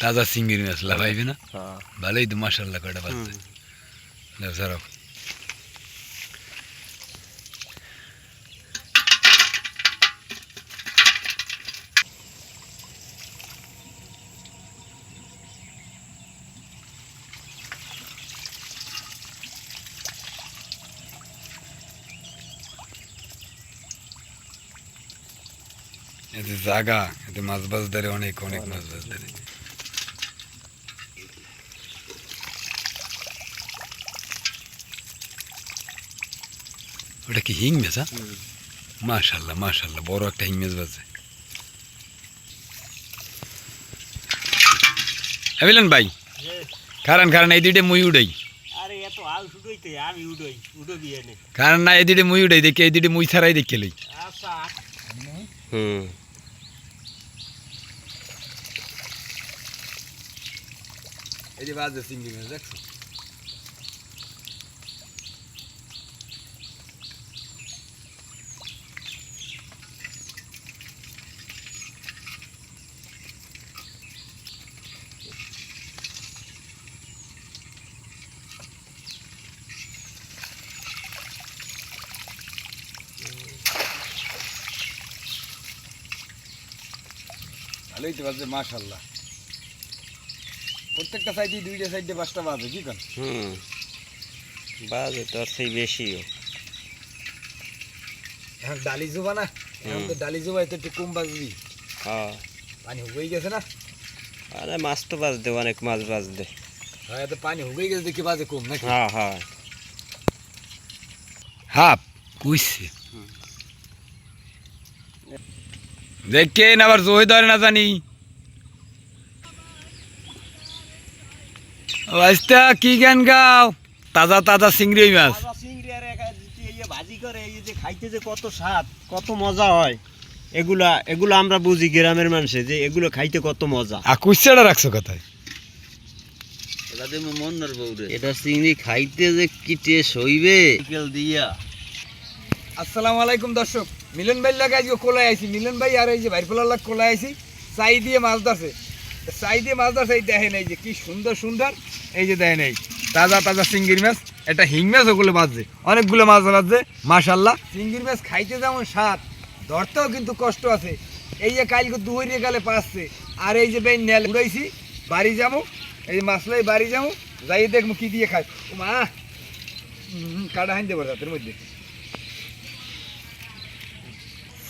তাজা চিংড়ি মাছ লাফাইবে না? হ্যাঁ ভালোই তো মাশাআল্লাহ কটা পাচ্ছে। সরব এতে জায়গা, এতে মাছ বাজ ধরে, অনেক অনেক মাছ বাজ ধরে। ওটা কি হিং মাছ? মাশাআল্লাহ মাশাআল্লাহ, বড় একটা হিং মাছ বাজে। মিলন ভাই কারণ কারণ এই দুইটা মুই উড়াই, আরে এত আল শুডইতে আমি উড়ো দিয়ে নে কারণ না এই দুইটা মুই উড়াই, দেখি এই দুইটা মুই ছাড়াই দেখে লই। আচ্ছা এই যে বাজে চিংড়ি মাছ দেখছো? ভালোই তো বাজে মাশাআল্লাহ। প্রত্যেকটা সাইডে দুইটা সাইডে পাঁচটা বাজে, কি কন? বাজে তো সেই বেশিও। এখন ডালি জোবা না, এখন তো ডালি জোবাই তো একটু কম বাজবি। হ্যাঁ পানি হুগেই গেছে না? আরে মাছ তো বাজতে অনেক মাছ বাজতে। হ্যাঁ এত পানি হুগেই গেছে, দেখি বাজে কম নাকি? হ্যাঁ হ্যাঁ হাফ কুইছে দেখেন, আবার জয় ধরে না জানি। আজটা কি গান গাও? তাজা তাজা চিংড়ি মাছ। চিংড়ি আর ভাজি করে এই যে খাইতে যে কত স্বাদ, কত মজা হয়, এগুলা এগুলা আমরা বুঝি গ্রামের মানুষে যে এগুলো খাইতে কত মজা। আর কুইছাটা রাখছো কোথায়? এটা চিংড়ি খাইতে যে কি টেস্ট হইবে দিয়া। আসসালামু আলাইকুম দর্শক, মিলন ভাই লাগে আজকে কোলায় আইছি। মিলন ভাই আর এই যে ভাইফুলার লাগ কোলায় আইছি, চাই দিয়ে মাছ ধরছে। চাই দিয়ে মাছ ধরছে, এই দেখেন এই যে কি সুন্দর সুন্দর, এই যে দেখেন এই তাজা তাজা চিংড়ি মাছ। এটা হিং মাছ, ওগুলো বাজছে, অনেকগুলো মাছ বাজছে মাশাআল্লাহ। চিংড়ি মাছ খাইতে যেমন স্বাদ, ধরতেও কিন্তু কষ্ট আছে। এই যে কালকে দুপুরে গেলে পাচ্ছে, আর এই যে বেন নেল উড়াইছি, বাড়ি যাবো, এই যে মাছলাই বাড়ি যাবো, যাই দেখবো কি দিয়ে খাই। ও মা কাটা হাইন দেবো রাতের মধ্যে।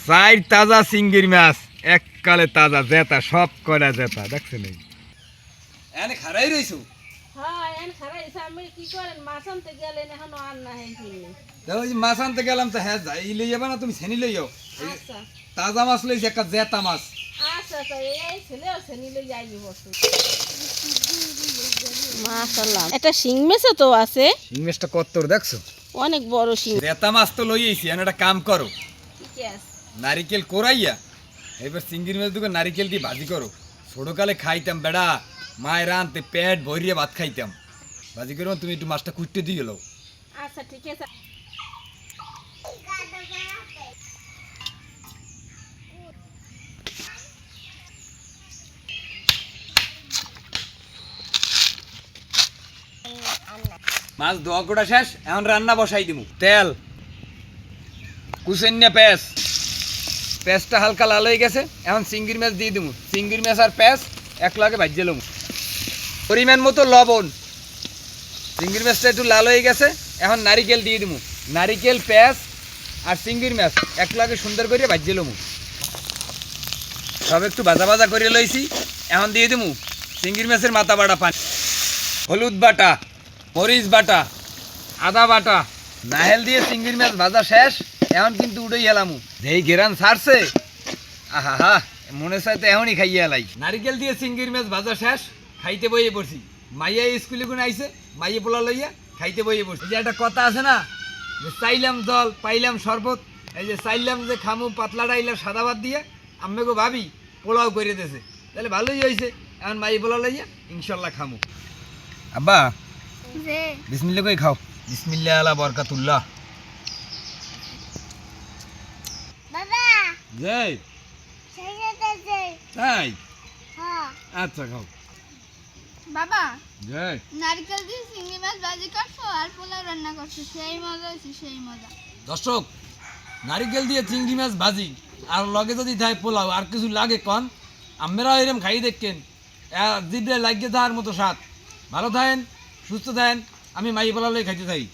চাই তাজা চিংড়ি মাছ, এককালে তাজা জেতা, সব করা জেতা, দেখছেন এই এনে খারাই রইছো। হ্যাঁ এন খারাইছে, আমি কি করেন মাছ আনতে গেলেন এখনো আর না হেইনি। দেখো এই যে মাছ আনতে গেলাম তো, হ্যাঁ যাই লই যাবে না, তুমি ছেনি লই যাও। এই যে আচ্ছা তাজা মাছ লইছে, একটা জেতা মাছ। আচ্ছা আচ্ছা এই ছেলে আছে নিলে যাইবি বসে। মাশাআল্লাহ, এটা শিং মাছও তো আছে, শিং মাছটা কত দেখছো? অনেক বড় শিং। জেতা মাছ তো লই আইছি, এখন একটা কাম করো, ঠিক আছে নারিকেল কোরাইয়া এবার চিংড়ি মাছ দুটো নারিকেল দিয়ে ভাজি করো। ছোটকালে খাইতাম বেড়া, মায়ের আনতে পেট ভরিয়ে ভাত খাইতাম। ভাজি করো, তুমি একটু মাছটা কুটতে দিয়ে গেলো। আচ্ছা ঠিক আছে। মাছ ধোয়া কোটা শেষ, এখন রান্না বসাই দিমু। তেল কুসেন্যা পেঁয়াজ, পেঁয়াজটা হালকা লাল হয়ে গেছে, এখন চিংড়ি মাছ দিয়ে দিমু। চিংড়ি মাছ আর পেঁয়াজ এক লগে ভাজিয়ে লমু। পরিমাণ মতো লবণ, চিংড়ি মাছটা একটু লাল হয়ে গেছে, এখন নারিকেল দিয়ে দিমু। নারিকেল পেঁয়াজ আর চিংড়ি মাছ এক লগে সুন্দর করে ভাজিয়ে লমু। সব একটু ভাজা ভাজা করে লইছি, এখন দিয়ে দিমু চিংড়ি মাছের মাথা বাটা, পানি, হলুদ বাটা, মরিচ বাটা, আদা বাটা। নাহেল দিয়ে চিংড়ি মাছ ভাজা শেষ, এখন কিন্তু উঠেই এলামু। যেই গেরান ছাড়ছে, আহা হা, মনে চাইতে এখনই খাইয়ে এলাই। নারিকেল দিয়ে চিংড়ি মাছ ভাজা শেষ, খাইতে বইয়ে পড়ছি। মাইয়া স্কুলে গুণ আইছে, মাইয়ে পোলা লইয়া খাইতে বইয়ে পড়ছি। এই যে একটা কথা আছে না, যে চাইলাম জল পাইলাম শরবত, এই যে চাইলাম যে খামু পাতলা ডাইলাম সাদা ভাত দিয়ে, আমি গো ভাবি পোলাও করে দিয়েছে, তাহলে ভালোই হয়েছে। এখন মাইয়ে পোলা লইয়া ইনশাল্লাহ খামু। আব্বা বিসমিল্লাহ কই খাও। বিসমিল্লাহ আলা বরকাতুল্লাহ। বাবা জয় সেই যেতে তাই, হ্যাঁ আচ্ছা খাও। বাবা হ্যাঁ নারকেল দিয়ে চিংড়ি মাছ ভাজি করছো আর পোলাও রান্না করছো, সেই মজা হয়েছে, সেই মজা। দর্শক, নারিকেল দিয়ে চিংড়ি মাছ ভাজি আর লগে যদি থাকে পোলাও আর কিছু লাগে কন, আপনারাও এরকম খাই দেখেন, জিভে লাগিয়ে দেওয়ার মতো স্বাদ। ভালো থাকেন, সুস্থ থাকেন, আমি মাই পোলাও খাইতে থাকি।